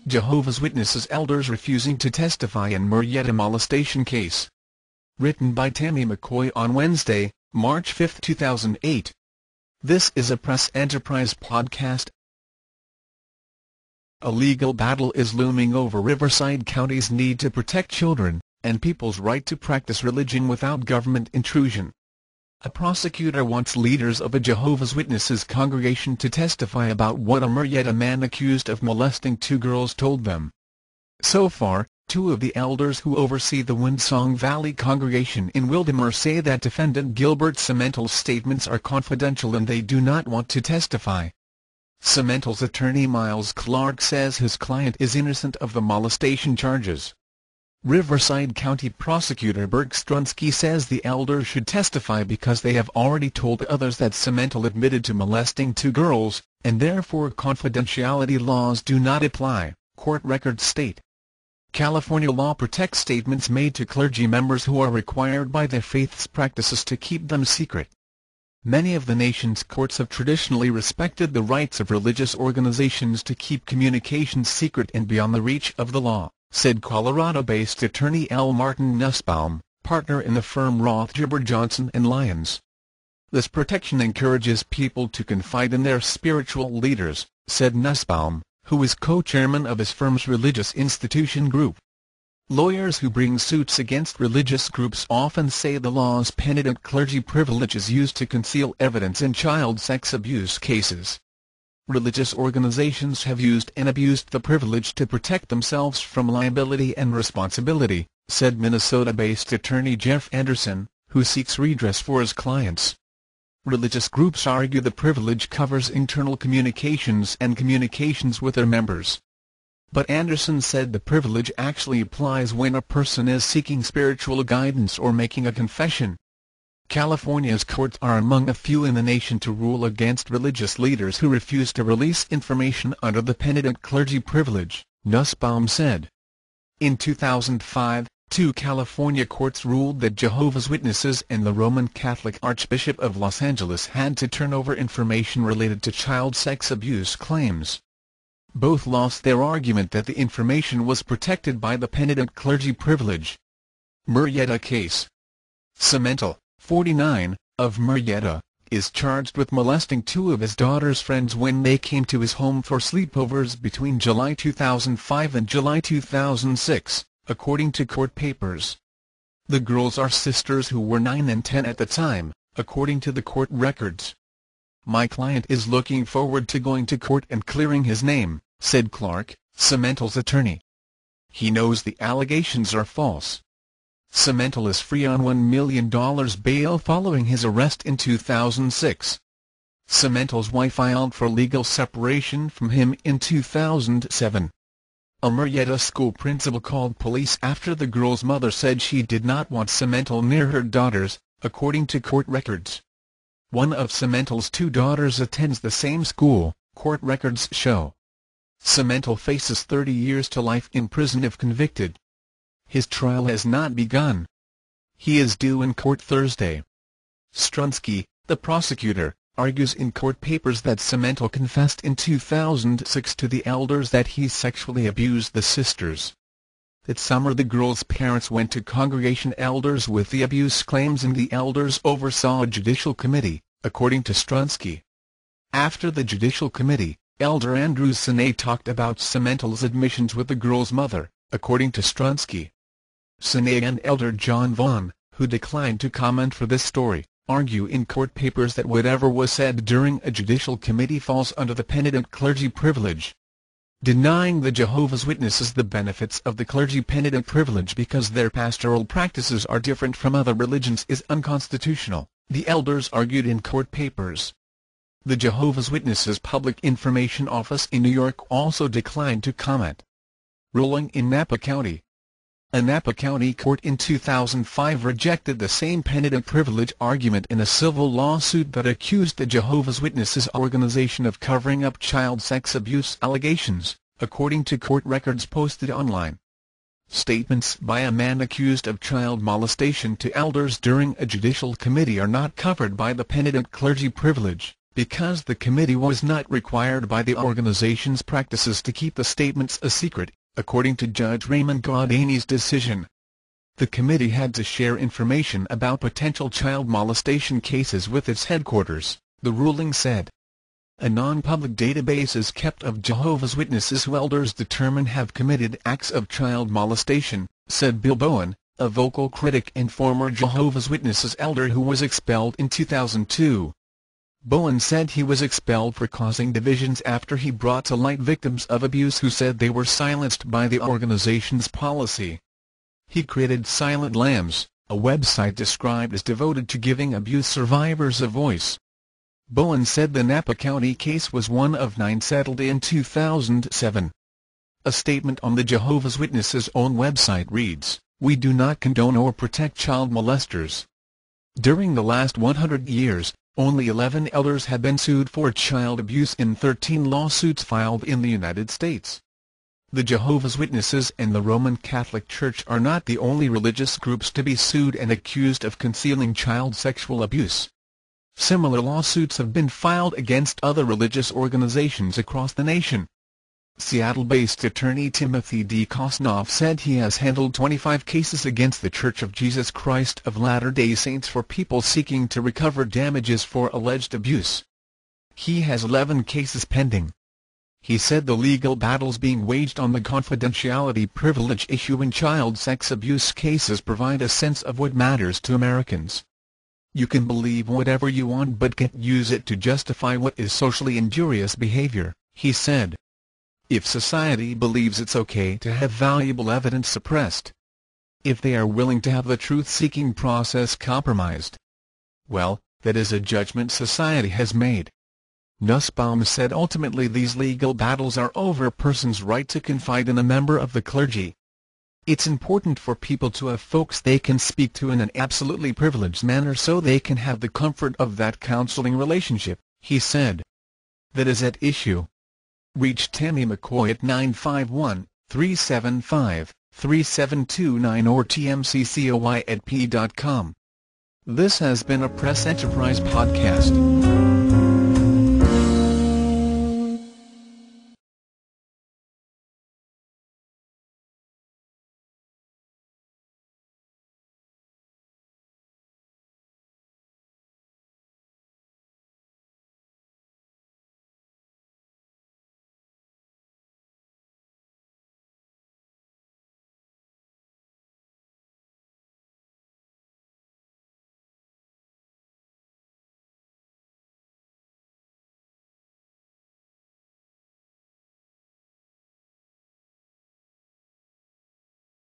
Jehovah's Witnesses elders refusing to testify in Marietta molestation case. Written by Tammy McCoy on Wednesday, March 5, 2008. This is a Press Enterprise podcast. A legal battle is looming over Riverside County's need to protect children, and people's right to practice religion without government intrusion. A prosecutor wants leaders of a Jehovah's Witnesses congregation to testify about what a Marietta man accused of molesting two girls told them. So far, two of the elders who oversee the Windsong Valley congregation in Wildomar say that defendant Gilbert Cemental's statements are confidential and they do not want to testify. Cemental's attorney Miles Clark says his client is innocent of the molestation charges. Riverside County Prosecutor Burke Strunsky says the elders should testify because they have already told others that Cemental admitted to molesting two girls, and therefore confidentiality laws do not apply, court records state. California law protects statements made to clergy members who are required by their faith's practices to keep them secret. Many of the nation's courts have traditionally respected the rights of religious organizations to keep communications secret and beyond the reach of the law, said Colorado-based attorney L. Martin Nussbaum, partner in the firm Rothschild Johnson & Lyons. This protection encourages people to confide in their spiritual leaders, said Nussbaum, who is co-chairman of his firm's religious institution group. Lawyers who bring suits against religious groups often say the law's penitent clergy privilege is used to conceal evidence in child sex abuse cases. Religious organizations have used and abused the privilege to protect themselves from liability and responsibility, said Minnesota-based attorney Jeff Anderson, who seeks redress for his clients. Religious groups argue the privilege covers internal communications and communications with their members. But Anderson said the privilege actually applies when a person is seeking spiritual guidance or making a confession. California's courts are among a few in the nation to rule against religious leaders who refuse to release information under the penitent clergy privilege, Nussbaum said. In 2005, two California courts ruled that Jehovah's Witnesses and the Roman Catholic Archbishop of Los Angeles had to turn over information related to child sex abuse claims. Both lost their argument that the information was protected by the penitent clergy privilege. Marietta case. Cemental, 49, of Marietta, is charged with molesting two of his daughter's friends when they came to his home for sleepovers between July 2005 and July 2006, according to court papers. The girls are sisters who were 9 and 10 at the time, according to the court records. "My client is looking forward to going to court and clearing his name," said Clark, Cemental's attorney. He knows the allegations are false. Cemental is free on $1 million bail following his arrest in 2006. Cemental's wife filed for legal separation from him in 2007. A Marietta school principal called police after the girl's mother said she did not want Cemental near her daughters, according to court records. One of Cemental's two daughters attends the same school, court records show. Cemental faces 30 years to life in prison if convicted. His trial has not begun. He is due in court Thursday. Strunsky, the prosecutor, argues in court papers that Cemental confessed in 2006 to the elders that he sexually abused the sisters. That summer the girls' parents went to congregation elders with the abuse claims and the elders oversaw a judicial committee, according to Strunsky. After the judicial committee, Elder Andrew Sine talked about Cemental's admissions with the girl's mother, according to Strunsky. Sine and Elder John Vaughn, who declined to comment for this story, argue in court papers that whatever was said during a judicial committee falls under the penitent clergy privilege. Denying the Jehovah's Witnesses the benefits of the clergy penitent privilege because their pastoral practices are different from other religions is unconstitutional, the elders argued in court papers. The Jehovah's Witnesses Public Information Office in New York also declined to comment. Ruling in Napa County. A Napa County court in 2005 rejected the same penitent privilege argument in a civil lawsuit that accused the Jehovah's Witnesses organization of covering up child sex abuse allegations, according to court records posted online. Statements by a man accused of child molestation to elders during a judicial committee are not covered by the penitent clergy privilege, because the committee was not required by the organization's practices to keep the statements a secret, according to Judge Raymond Gaudani's decision. The committee had to share information about potential child molestation cases with its headquarters, the ruling said. A non-public database is kept of Jehovah's Witnesses who elders determine have committed acts of child molestation, said Bill Bowen, a vocal critic and former Jehovah's Witnesses elder who was expelled in 2002. Bowen said he was expelled for causing divisions after he brought to light victims of abuse who said they were silenced by the organization's policy. He created Silent Lambs, a website described as devoted to giving abuse survivors a voice. Bowen said the Napa County case was one of 9 settled in 2007. A statement on the Jehovah's Witnesses' own website reads, "We do not condone or protect child molesters." During the last 100 years, only 11 elders have been sued for child abuse in 13 lawsuits filed in the United States. The Jehovah's Witnesses and the Roman Catholic Church are not the only religious groups to be sued and accused of concealing child sexual abuse. Similar lawsuits have been filed against other religious organizations across the nation. Seattle-based attorney Timothy D. Kosnoff said he has handled 25 cases against The Church of Jesus Christ of Latter-day Saints for people seeking to recover damages for alleged abuse. He has 11 cases pending. He said the legal battles being waged on the confidentiality privilege issue in child sex abuse cases provide a sense of what matters to Americans. You can believe whatever you want but can't use it to justify what is socially injurious behavior, he said. If society believes it's okay to have valuable evidence suppressed, if they are willing to have the truth-seeking process compromised, well, that is a judgment society has made. Nussbaum said ultimately these legal battles are over a person's right to confide in a member of the clergy. It's important for people to have folks they can speak to in an absolutely privileged manner so they can have the comfort of that counseling relationship, he said. That is at issue. Reach Tammy McCoy at 951-375-3729 or tmccoy@p.com. This has been a Press Enterprise podcast.